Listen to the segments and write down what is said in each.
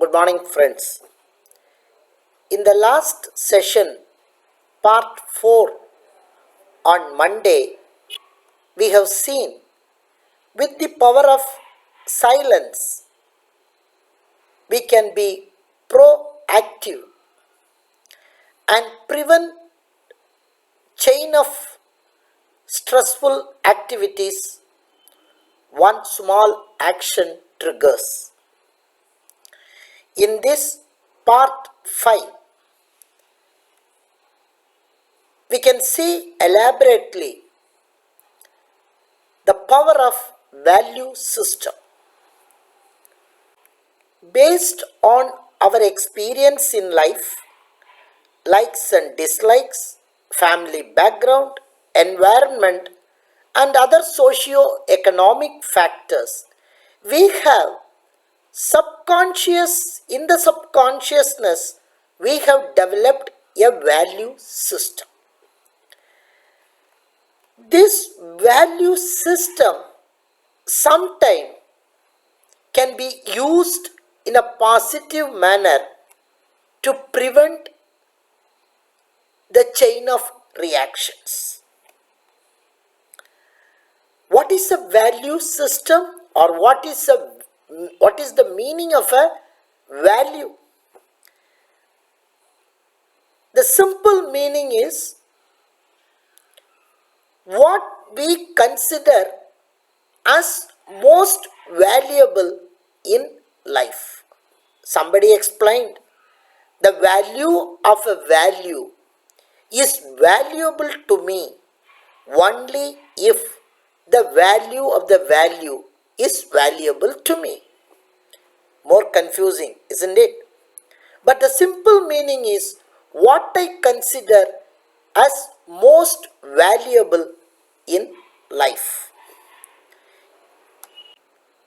Good morning, friends. In the last session, part 4 on Monday, we have seen with the power of silence, we can be proactive and prevent chain of stressful activities one small action triggers. In this part 5, we can see elaborately the power of value system. Based on our experience in life, likes and dislikes, family background, environment, and other socio-economic factors, we have in the subconsciousness, we have developed a value system. This value system sometimes can be used in a positive manner to prevent the chain of reactions. What is a value system, or what is the meaning of a value? The simple meaning is what we consider as most valuable in life. Somebody explained the value of a value is valuable to me only if the value of the value is valuable to me. More confusing, isn't it? But the simple meaning is what I consider as most valuable in life.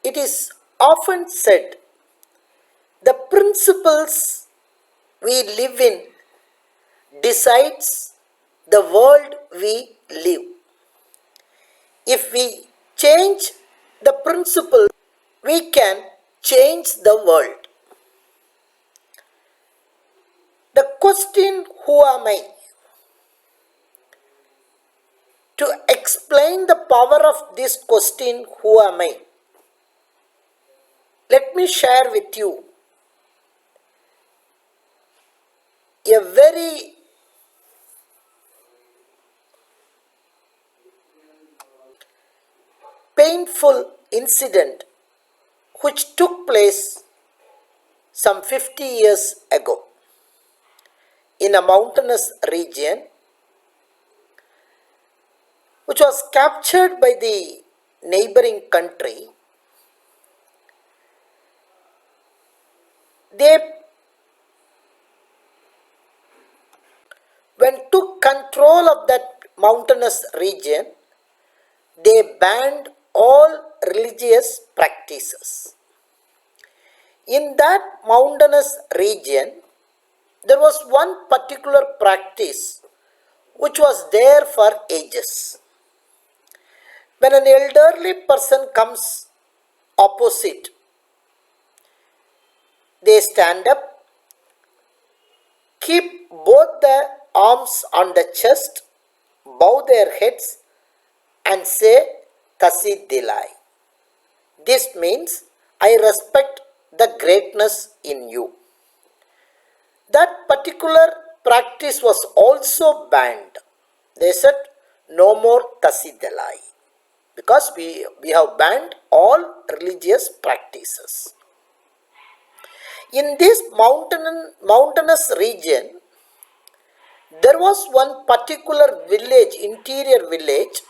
It is often said the principles we live in decides the world we live. If we change the principle, we can change the world. The question, who am I? To explain the power of this question, who am I? Let me share with you a very painful incident which took place some 50 years ago in a mountainous region, which was captured by the neighboring country. They, when took control of that mountainous region, they banned all religious practices. In that mountainous region, there was one particular practice which was there for ages. When an elderly person comes opposite, they stand up, keep both the arms on the chest, bow their heads, and say, Tasi Dilai. This means, I respect the greatness in you. That particular practice was also banned. They said, no more Tasi Dilai, because we have banned all religious practices. In this mountainous region, there was one particular village, interior village,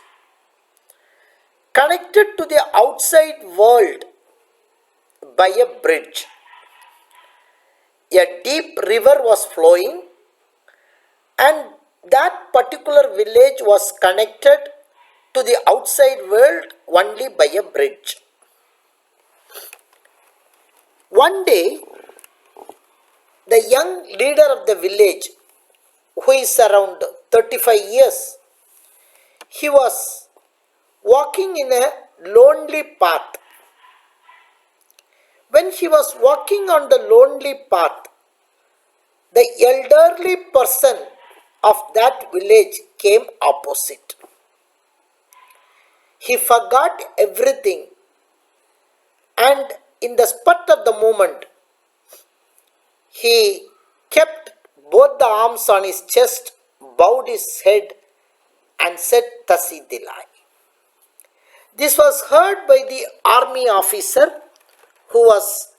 connected to the outside world by a bridge. A deep river was flowing, and that particular village was connected to the outside world only by a bridge. One day, the young leader of the village, who is around 35 years, he was walking in a lonely path. When he was walking on the lonely path, the elderly person of that village came opposite. He forgot everything, and in the spurt of the moment, he kept both the arms on his chest, bowed his head, and said, Tasi Dilai. This was heard by the army officer who was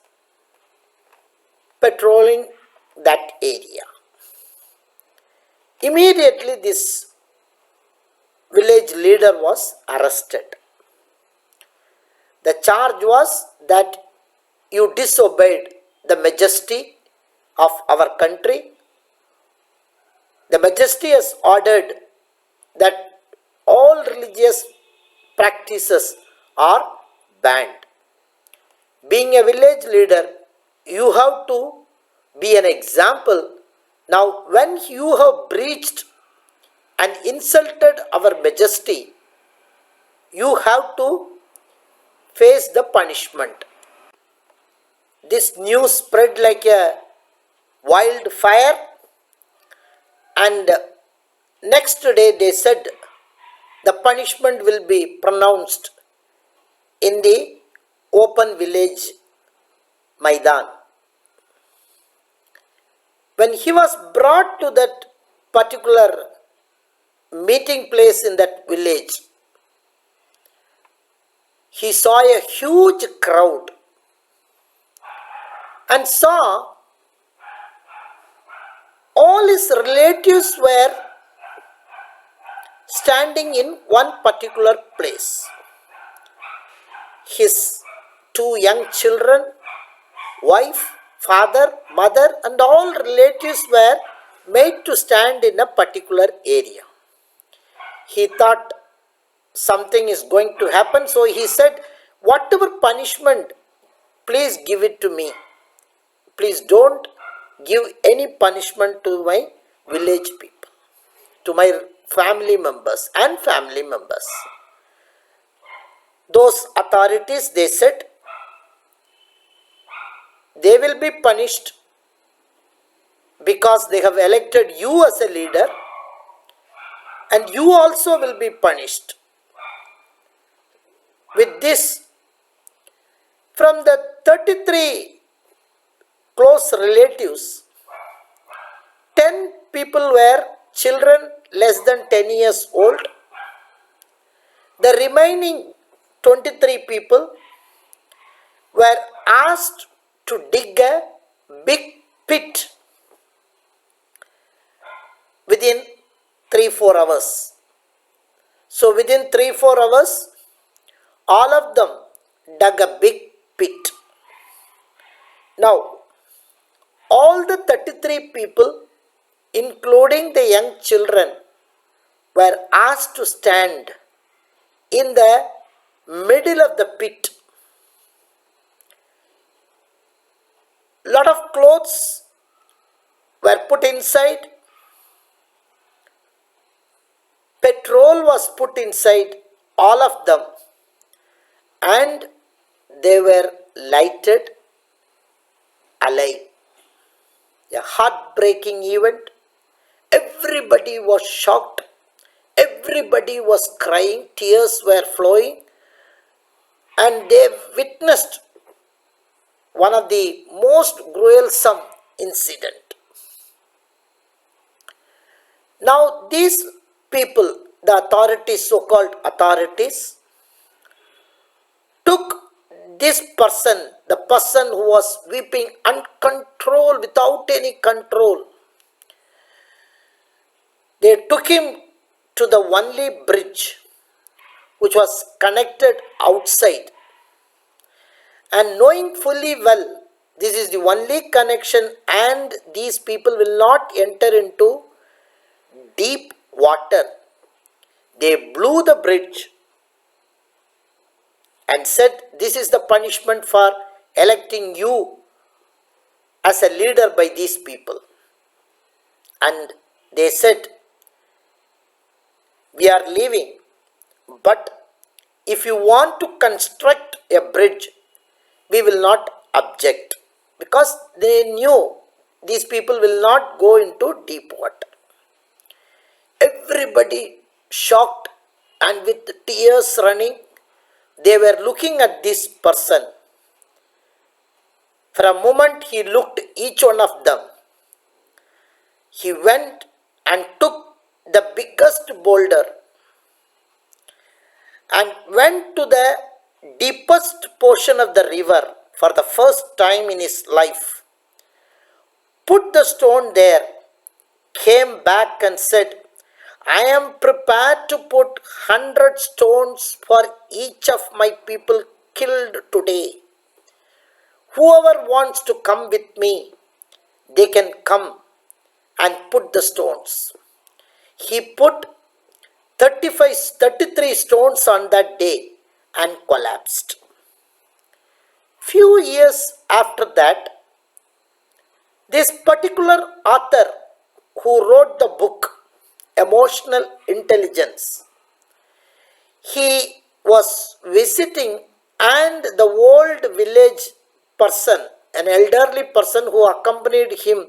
patrolling that area. Immediately, this village leader was arrested. The charge was that you disobeyed the majesty of our country. The majesty has ordered that all religious practices are banned. Being a village leader, you have to be an example. Now, when you have breached and insulted our majesty, you have to face the punishment. This news spread like a wildfire, and next day they said the punishment will be pronounced in the open village Maidan. When he was brought to that particular meeting place in that village, he saw a huge crowd and saw all his relatives were standing in one particular place. His two young children, wife, father, mother, and all relatives were made to stand in a particular area. He thought something is going to happen, so he said, whatever punishment, please give it to me. Please don't give any punishment to my village people, to my family members and family members. Those authorities, they said, they will be punished because they have elected you as a leader, and you also will be punished. With this, from the 33 close relatives, 10 people were children less than 10 years old. The remaining 23 people were asked to dig a big pit within 3-4 hours. So within 3-4 hours, all of them dug a big pit. Now, all the 33 people, including the young children, were asked to stand in the middle of the pit. Lot of clothes were put inside. Petrol was put inside all of them, and they were lighted alive. A heartbreaking event. Everybody was shocked. Everybody was crying. Tears were flowing. And they witnessed one of the most gruesome incident. Now these people, the authorities, so-called authorities, took this person, the person who was weeping uncontrolled, without any control. They took him to the only bridge which was connected outside, and knowing fully well this is the only connection and these people will not enter into deep water, they blew the bridge and said, this is the punishment for electing you as a leader by these people. And they said, we are leaving, but if you want to construct a bridge, we will not object because they knew these people will not go into deep water. Everybody shocked and with tears running, they were looking at this person. For a moment, he looked each one of them. He went and took the biggest boulder and went to the deepest portion of the river for the first time in his life. Put the stone there, came back and said, I am prepared to put 100 stones for each of my people killed today. Whoever wants to come with me, they can come and put the stones. He put 33 stones on that day and collapsed. Few years after that, this particular author who wrote the book Emotional Intelligence, he was visiting and the old village person, an elderly person who accompanied him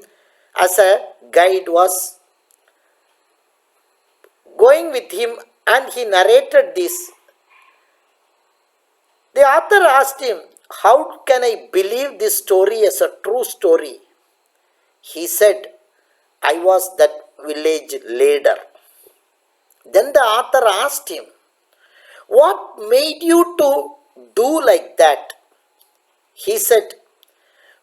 as a guide, was going with him and he narrated this. The author asked him, how can I believe this story as a true story? He said, I was that village leader. Then the author asked him, what made you to do like that? He said,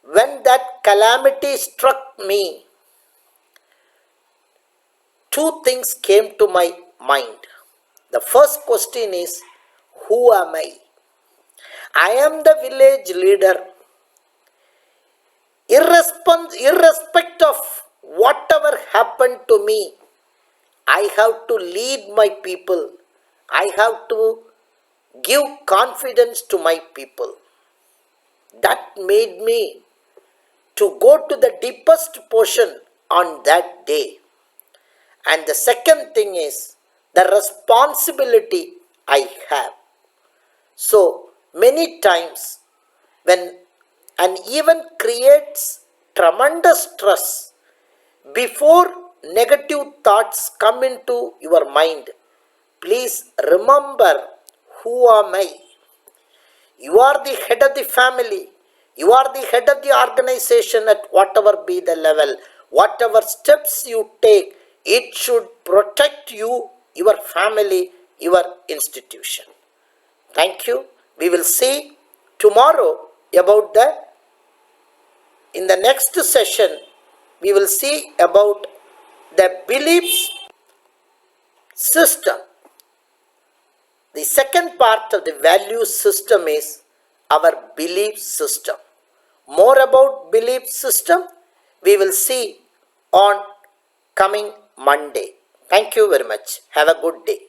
when that calamity struck me, two things came to my mind. The first question is, who am I? I am the village leader. Irrespective of whatever happened to me, I have to lead my people. I have to give confidence to my people. That made me to go to the deepest portion on that day. And the second thing is the responsibility I have. So many times when an event creates tremendous stress, before negative thoughts come into your mind, please remember, who am I? You are the head of the family. You are the head of the organization at whatever be the level. Whatever steps you take, it should protect you, your family, your institution. Thank you. We will see tomorrow about in the next session, we will see about the beliefs system. The second part of the value system is our belief system. More about belief system we will see on coming Monday. Thank you very much. Have a good day.